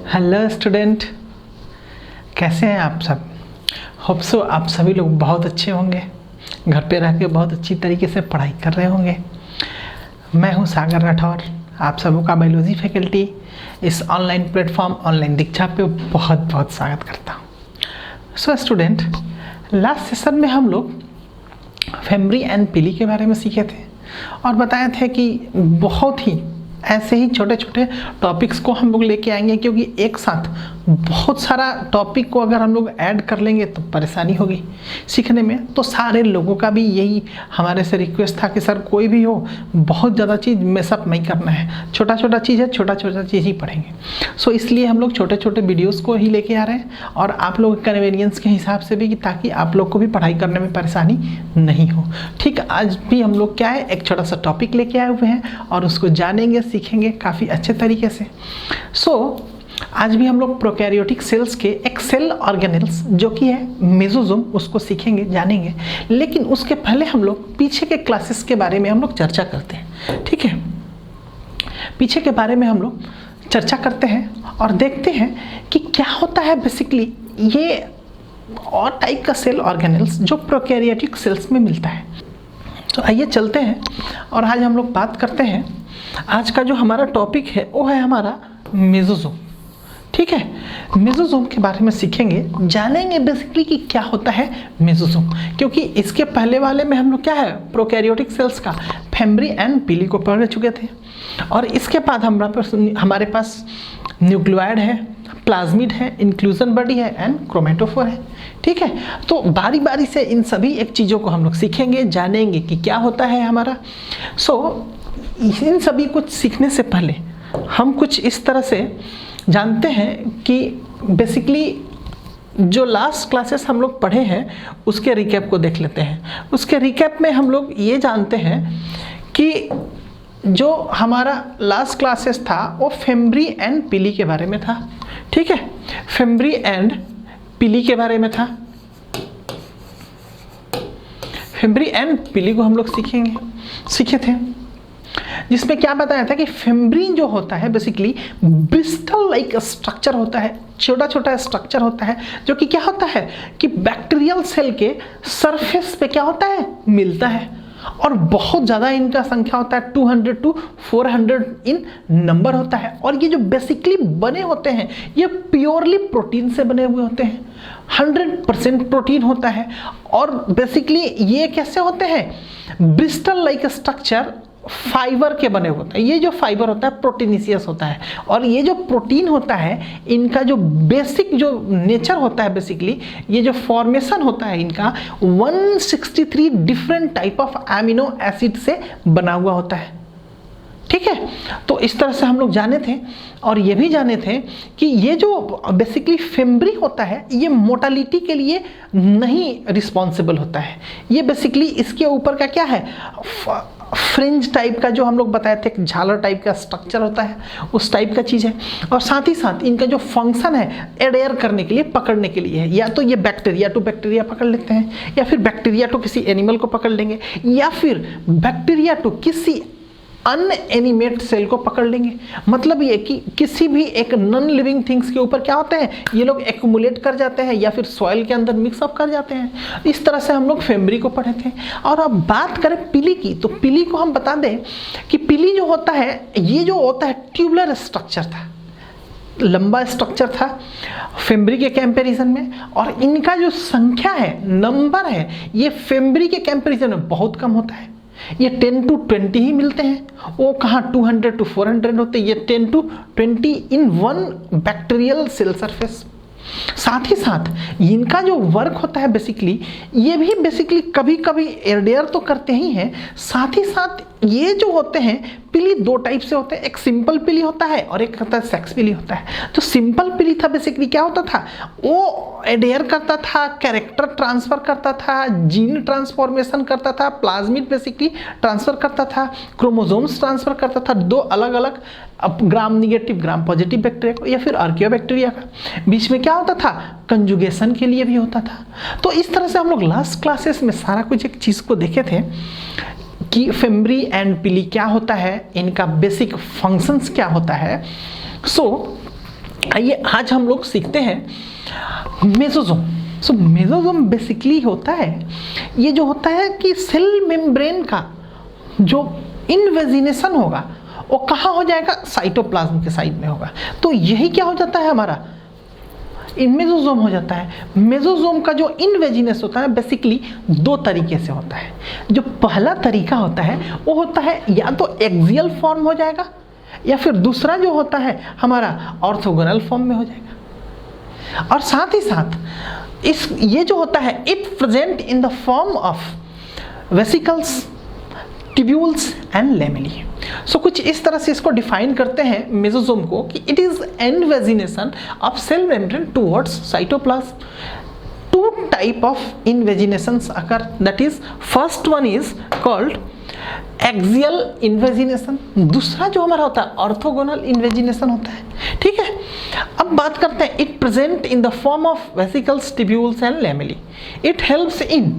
Hello student, कैसे हैं आप सब। होप सो आप सभी लोग बहुत अच्छे होंगे, घर पे रह के बहुत अच्छी तरीके से पढ़ाई कर रहे होंगे। मैं हूं सागर राठौर, आप सबों का बायोलॉजी फैकल्टी इस ऑनलाइन प्लेटफॉर्म ऑनलाइन दीक्षा पे बहुत बहुत स्वागत करता हूं। सो स्टूडेंट, लास्ट सेशन में हम लोग फेमरी एंड पिली के बारे में सीखे थे और बताए थे कि बहुत ही ऐसे ही छोटे छोटे टॉपिक्स को हम लोग लेके आएंगे, क्योंकि एक साथ बहुत सारा टॉपिक को अगर हम लोग ऐड कर लेंगे तो परेशानी होगी सीखने में। तो सारे लोगों का भी यही हमारे से रिक्वेस्ट था कि सर कोई भी हो, बहुत ज़्यादा चीज़ मेसअप नहीं करना है, छोटा छोटा चीज़ है, छोटा छोटा चीज़ ही पढ़ेंगे। सो इसलिए हम लोग छोटे छोटे वीडियोज़ को ही लेके आ रहे हैं और आप लोग कन्वीनियंस के हिसाब से भी, ताकि आप लोग को भी पढ़ाई करने में परेशानी नहीं हो। ठीक, आज भी हम लोग क्या है, एक छोटा सा टॉपिक लेके आए हुए हैं और उसको जानेंगे, सीखेंगे काफ़ी अच्छे तरीके से। आज भी हम लोग प्रोकैरियोटिक सेल्स के एक सेल ऑर्गेनेल्स जो कि है मेसोसोम, उसको सीखेंगे, जानेंगे। लेकिन उसके पहले हम लोग पीछे के क्लासेस के बारे में हम लोग चर्चा करते हैं। ठीक है, पीछे के बारे में हम लोग चर्चा करते हैं और देखते हैं कि क्या होता है बेसिकली ये और टाइप का सेल ऑर्गेनेल्स जो प्रोकैरियोटिक सेल्स में मिलता है। तो आइए चलते हैं और आज हम लोग बात करते हैं। आज का जो हमारा टॉपिक है वो है हमारा मेसोसोम। ठीक है, मेसोसोम के बारे में सीखेंगे, जानेंगे बेसिकली कि क्या होता है मेसोसोम, क्योंकि इसके पहले वाले में हम लोग क्या है, प्रोकैरियोटिक सेल्स का फेमरी एंड पिली को पढ़ चुके थे। और इसके बाद हमारे पास न्यूक्लियोइड है, प्लाज्मिड है, इंक्लूजन बॉडी है एंड क्रोमेटोफोर है। ठीक है, तो बारी बारी से इन सभी एक चीज़ों को हम लोग सीखेंगे, जानेंगे कि क्या होता है हमारा। इन सभी कुछ सीखने से पहले हम कुछ इस तरह से जानते हैं कि बेसिकली जो लास्ट क्लासेस हम लोग पढ़े हैं उसके रिकैप को देख लेते हैं। उसके रिकैप में हम लोग ये जानते हैं कि जो हमारा लास्ट क्लासेस था वो फेमरी एंड पिली के बारे में था। ठीक है, फेमरी एंड पिली के बारे में था। फेमरी एंड पिली को हम लोग सीखे थे, जिसमें क्या बताया था कि फेमरी जो होता है बेसिकली ब्रिस्टल लाइक स्ट्रक्चर होता है, छोटा छोटा स्ट्रक्चर होता है, जो कि क्या होता है कि बैक्टीरियल सेल के सरफेस पे क्या होता है, मिलता है। और बहुत ज़्यादा इनका संख्या होता है, 200 to 400 इन नंबर होता है। और ये जो बेसिकली बने होते हैं ये प्योरली प्रोटीन से बने हुए होते हैं, 100% प्रोटीन होता है। और बेसिकली ये कैसे होते हैं, ब्रिस्टल लाइक स्ट्रक्चर फाइबर के बने होते हैं। ये जो फाइबर होता है प्रोटीनिशियस होता है, और ये जो प्रोटीन होता है इनका जो बेसिक जो नेचर होता है, बेसिकली ये जो फॉर्मेशन होता है इनका 163 different type of amino acid से बना हुआ होता है। ठीक है, तो इस तरह से हम लोग जाने थे। और ये भी जाने थे कि ये जो बेसिकली फेमरी होता है ये मोटालिटी के लिए नहीं रिस्पॉन्सिबल होता है। ये बेसिकली इसके ऊपर का क्या है, फ्रिंज टाइप का जो हम लोग बताए थे, झालर टाइप का स्ट्रक्चर होता है, उस टाइप का चीज़ है। और साथ ही साथ इनका जो फंक्शन है एडेयर करने के लिए, पकड़ने के लिए है। या तो ये बैक्टीरिया टू बैक्टीरिया पकड़ लेते हैं, या फिर बैक्टीरिया टू किसी एनिमल को पकड़ लेंगे, या फिर बैक्टीरिया टू किसी अनएनिमेट सेल को पकड़ लेंगे। मतलब ये कि किसी भी एक नॉन लिविंग थिंग्स के ऊपर क्या होते हैं, ये लोग एक्यूमुलेट कर जाते हैं या फिर सॉइल के अंदर मिक्सअप कर जाते हैं। इस तरह से हम लोग फेमरी को पढ़े थे। और अब बात करें पिली की, तो पिली को हम बता दें कि पिली जो होता है ये जो होता है ट्यूबुलर स्ट्रक्चर था, लंबा स्ट्रक्चर था फेमरी के कंपैरिजन में। और इनका जो संख्या है, नंबर है, ये फेमरी के कंपैरिजन में बहुत कम होता है। ये 10 to 20 ही मिलते हैं। वो कहाँ 200 to 400 होते हैं, ये 10 to 20 in one bacterial cell surface. साथ ही साथ इनका जो वर्क होता है बेसिकली, ये भी बेसिकली कभी कभी एडेयर तो करते ही हैं, साथ ही साथ ये जो होते हैं पिली दो टाइप से होते हैं। एक सिंपल पिली होता है और एक होता है सेक्स पिली होता है। तो सिंपल पिली था बेसिकली क्या होता था, वो एडेयर करता था, कैरेक्टर ट्रांसफर करता था, जीन ट्रांसफॉर्मेशन करता था, प्लाज्मिड बेसिकली ट्रांसफर करता था, क्रोमोसोम्स ट्रांसफर करता था, दो अलग अलग ग्राम निगेटिव ग्राम पॉजिटिव बैक्टीरिया को या फिर आर्कियोबैक्टीरिया का। बीच में क्या होता था, कंजुगेशन के लिए भी होता था। तो इस तरह से हम लोग लास्ट क्लासेस में सारा कुछ एक चीज़ को देखे थे कि फेमरी एंड पिली क्या होता है, इनका बेसिक फंक्शंस क्या होता है। आइए आज हम लोग सीखते हैं मेसोसोम। सो मेसोसोम बेसिकली होता है, ये जो होता है कि सेल मेम्ब्रेन का जो इनवेजिनेशन होगा वो कहाँ हो जाएगा, साइटोप्लाज्म के साइड में होगा। तो यही क्या हो जाता है हमारा मेसोसोम हो जाता है। मेसोसोम का जो इनवेजिनेस होता है बेसिकली दो तरीके से होता है। जो पहला तरीका होता है वो होता है या तो एक्सियल फॉर्म हो जाएगा या फिर दूसरा जो होता है हमारा ऑर्थोगोनल फॉर्म में हो जाएगा। और साथ ही साथ ये जो होता है it present in the form of vesicles, tubules and lamellae. So कुछ इस तरह से इसको डिफाइन करते हैं मेसोसोम को कि it is invagination of cell membrane towards cytoplasm. Two type of invaginations occur, that is first one is called axial invagination, दूसरा जो हमारा होता है ऑर्थोगोनल इन्वेजिनेशन होता है। ठीक है, अब बात करते हैं it present in the form of vesicles, tubules and lamellae. It helps in,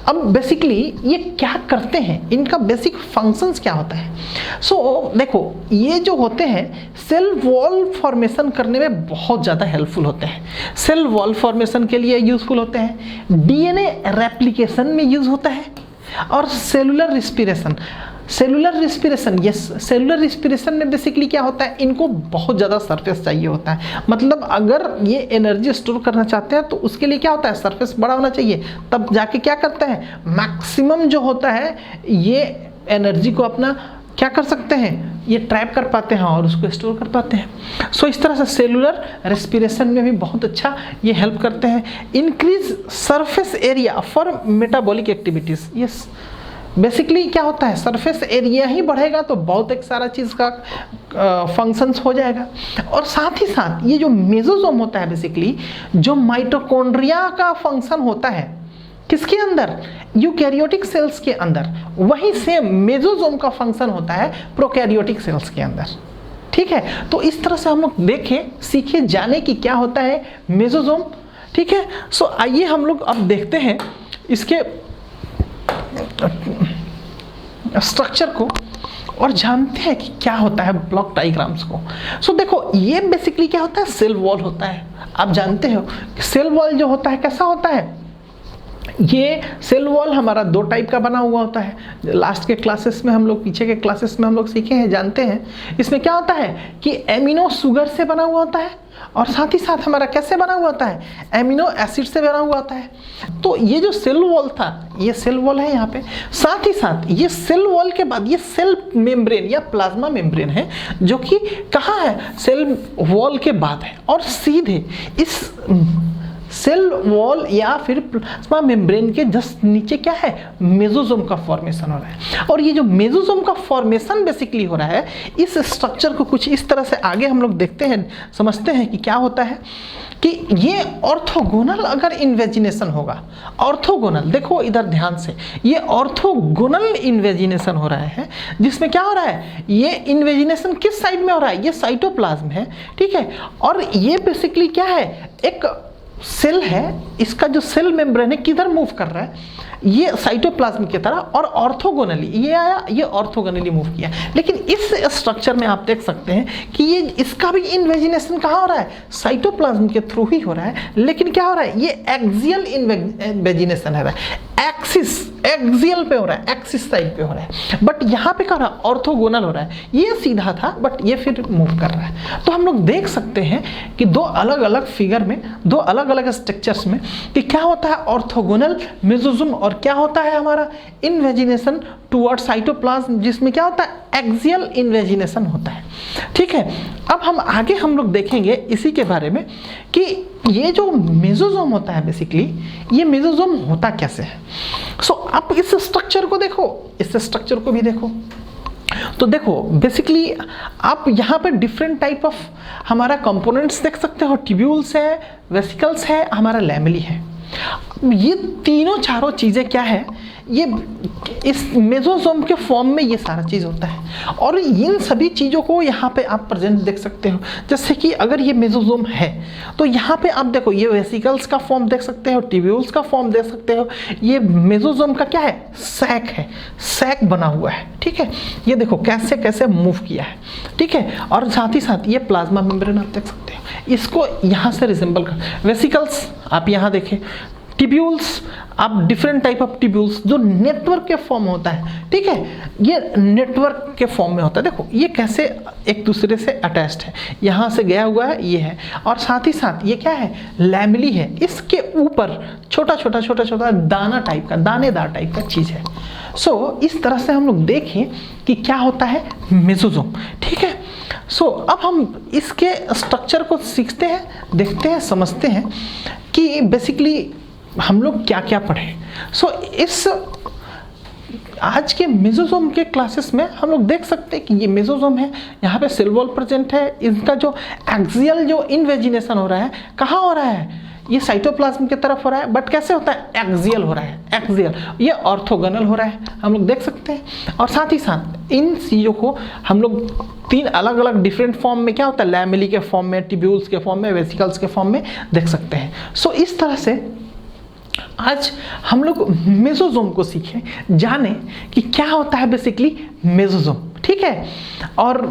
अब बेसिकली ये क्या करते हैं, इनका बेसिक फंक्शंस क्या होता है। सो देखो ये जो होते हैं सेल वॉल फॉर्मेशन करने में बहुत ज़्यादा हेल्पफुल होते हैं। सेल वॉल फॉर्मेशन के लिए यूजफुल होते हैं, डीएनए रेप्लिकेशन में यूज होता है, और cellular respiration. Cellular respiration, yes, cellular respiration में बेसिकली क्या होता है, इनको बहुत ज़्यादा सरफेस चाहिए होता है। मतलब अगर ये एनर्जी स्टोर करना चाहते हैं तो उसके लिए क्या होता है, सरफेस बड़ा होना चाहिए, तब जाके क्या करते हैं, मैक्सिमम जो होता है ये एनर्जी को अपना क्या कर सकते हैं, ये ट्रैप कर पाते हैं और उसको स्टोर कर पाते हैं। सो इस तरह से सेलुलर रेस्पिरेशन में भी बहुत अच्छा ये हेल्प करते हैं। Increase surface area for metabolic activities, yes, basically क्या होता है सरफेस एरिया ही बढ़ेगा तो बहुत एक सारा चीज़ का फंक्शंस हो जाएगा। और साथ ही साथ ये जो मेसोसोम होता है बेसिकली जो माइटोकॉन्ड्रिया का फंक्शन होता है किसके अंदर, यूकैरियोटिक सेल्स के अंदर, वही सेम मेसोसोम का फंक्शन होता है प्रोकैरियोटिक सेल्स के अंदर। ठीक है, तो इस तरह से हम लोग देखें, सीखे, जाने की क्या होता है मेसोसोम। ठीक है, सो आइए हम लोग अब देखते हैं इसके स्ट्रक्चर को और जानते हैं कि क्या होता है ब्लॉक डायग्राम्स को। सो देखो ये बेसिकली क्या होता है, सेल वॉल होता है। आप जानते हो सेल वॉल जो होता है कैसा होता है, ये सेल वॉल हमारा दो टाइप का बना हुआ होता है। लास्ट के क्लासेस में हम लोग, पीछे के क्लासेस में हम लोग सीखे हैं, जानते हैं। इसमें क्या होता है कि एमिनो शुगर से बना हुआ होता है और साथ ही साथ हमारा कैसे बना हुआ होता है, एमिनो एसिड से बना हुआ होता है। तो ये जो सेल वॉल था, ये सेल वॉल है यहाँ पे। साथ ही साथ ये सेल वॉल के बाद ये सेल मेम्ब्रेन या प्लाज्मा मेम्ब्रेन है जो कि कहाँ है, सेल वॉल के बाद है। और सीधे इस सेल वॉल या फिर प्लाज्मा मेम्ब्रेन के जस्ट नीचे क्या है, मेसोसोम का फॉर्मेशन हो रहा है। और ये जो मेसोसोम का फॉर्मेशन बेसिकली हो रहा है, इस स्ट्रक्चर को कुछ इस तरह से आगे हम लोग देखते हैं, समझते हैं कि क्या होता है कि ये ऑर्थोगोनल अगर इन्वेजिनेशन होगा, ऑर्थोगोनल, देखो इधर ध्यान से, ये ऑर्थोगोनल इन्वेजिनेशन हो रहा है जिसमें क्या हो रहा है, ये इन्वेजिनेशन किस साइड में हो रहा है, ये साइटोप्लाज्म है। ठीक है, और ये बेसिकली क्या है, एक सेल है, इसका जो सेल मेम्ब्रेन है किधर मूव कर रहा है, ये साइटोप्लाज्म की तरह, और ऑर्थोगोनली ये आया, ये ऑर्थोगोनली मूव किया। लेकिन इस स्ट्रक्चर में आप देख सकते हैं कि ये इसका भी इन्वेजिनेशन कहाँ हो रहा है, साइटोप्लाज्म के थ्रू ही हो रहा है। लेकिन क्या हो रहा है, ये एक्सियल इन्वेजिनेशन है, एक्सिस एक्सियल पे हो रहा है, एक्सिस साइड पे हो रहा है। बट यहाँ पे क्या हो रहा है, ऑर्थोगोनल हो रहा है। ये सीधा था बट ये फिर मूव कर रहा है। तो हम लोग देख सकते हैं कि दो अलग अलग फिगर में, दो अलग अलग स्ट्रक्चर्स में कि क्या होता है ऑर्थोगोनल मेसोसोम और क्या होता है हमारा इन्वेजिनेशन टुवर्ड साइटोप्लाज्म, जिसमें क्या होता है एक्सियल इन्वेजिनेशन होता है। ठीक है, अब हम आगे हम लोग देखेंगे इसी के बारे में कि ये जो मेसोसोम होता है बेसिकली, ये मेसोसोम होता कैसे है। सो आप इस स्ट्रक्चर को देखो, इस स्ट्रक्चर को भी देखो, तो देखो बेसिकली आप यहाँ पे डिफरेंट टाइप ऑफ हमारा कंपोनेंट्स देख सकते हो, ट्यूब्यूल्स है, वेसिकल्स है, हमारा लैमेली है। ये तीनों चारों चीज़ें क्या है, ये इस मेसोसोम के फॉर्म में ये सारा चीज़ होता है। और इन सभी चीज़ों को यहाँ पे आप प्रेजेंट देख सकते हो। जैसे कि अगर ये मेसोसोम है तो यहाँ पे आप देखो, ये वेसिकल्स का फॉर्म देख सकते हो, ट्यूब्यूल्स का फॉर्म देख सकते हो। ये मेसोसोम का क्या है, सैक है, सैक बना हुआ है, ठीक है। ये देखो कैसे कैसे मूव किया है, ठीक है। और साथ ही साथ ये प्लाज्मा मेम्ब्रेन आप देख सकते हो, इसको यहाँ से रिजेंबल कर। वेसिकल्स आप यहाँ देखें, ट्यूब्यूल्स आप डिफरेंट टाइप ऑफ ट्यूब्यूल्स जो नेटवर्क के फॉर्म होता है, ठीक है, ये नेटवर्क के फॉर्म में होता है। देखो ये कैसे एक दूसरे से अटैच्ड है, यहाँ से गया हुआ है ये है। और साथ ही साथ ये क्या है, लैमेली है, इसके ऊपर छोटा छोटा छोटा छोटा दाना टाइप का, दानेदार टाइप का चीज़ है। सो इस तरह से हम लोग देखें कि क्या होता है मेसोसोम, ठीक है। सो अब हम इसके स्ट्रक्चर को सीखते हैं, देखते हैं, समझते हैं कि बेसिकली हम लोग क्या क्या पढ़े। सो इस आज के मेसोसोम के क्लासेस में हम लोग देख सकते हैं कि ये मेसोसोम है, यहाँ पे सेल वॉल प्रेजेंट है। इनका जो एक्सियल जो इन्वेजिनेशन हो रहा है, कहाँ हो रहा है, ये साइटोप्लाज्म की तरफ हो रहा है, बट कैसे होता है, एक्सियल हो रहा है, एक्सियल। ये ऑर्थोगोनल हो रहा है, हम लोग देख सकते हैं। और साथ ही साथ इन चीज़ों को हम लोग तीन अलग अलग डिफरेंट फॉर्म में, क्या होता है, लैमेली के फॉर्म में, ट्यूब्यूल्स के फॉर्म में, वेसिकल्स के फॉर्म में देख सकते हैं। सो इस तरह से आज हम लोग मेसोसोम को सीखें, जाने कि क्या होता है बेसिकली मेसोसोम, ठीक है। और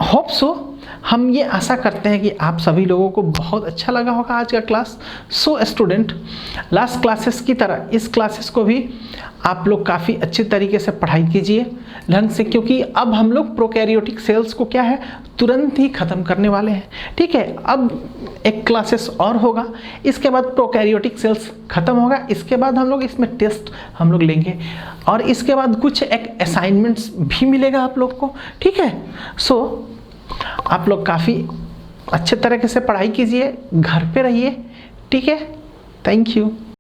होप सो हम ये आशा करते हैं कि आप सभी लोगों को बहुत अच्छा लगा होगा आज का class. So student, last classes की तरह इस क्लासेस को भी आप लोग काफ़ी अच्छे तरीके से पढ़ाई कीजिए ढंग से, क्योंकि अब हम लोग प्रोकैरियोटिक सेल्स को क्या है, तुरंत ही ख़त्म करने वाले हैं, ठीक है। अब एक क्लासेस और होगा, इसके बाद प्रोकैरियोटिक सेल्स ख़त्म होगा, इसके बाद हम लोग इसमें टेस्ट हम लोग लेंगे, और इसके बाद कुछ एक असाइनमेंट्स भी मिलेगा आप लोग को, ठीक है। सो आप लोग काफ़ी अच्छे तरीके से पढ़ाई कीजिए, घर पे रहिए, ठीक है। Thank you.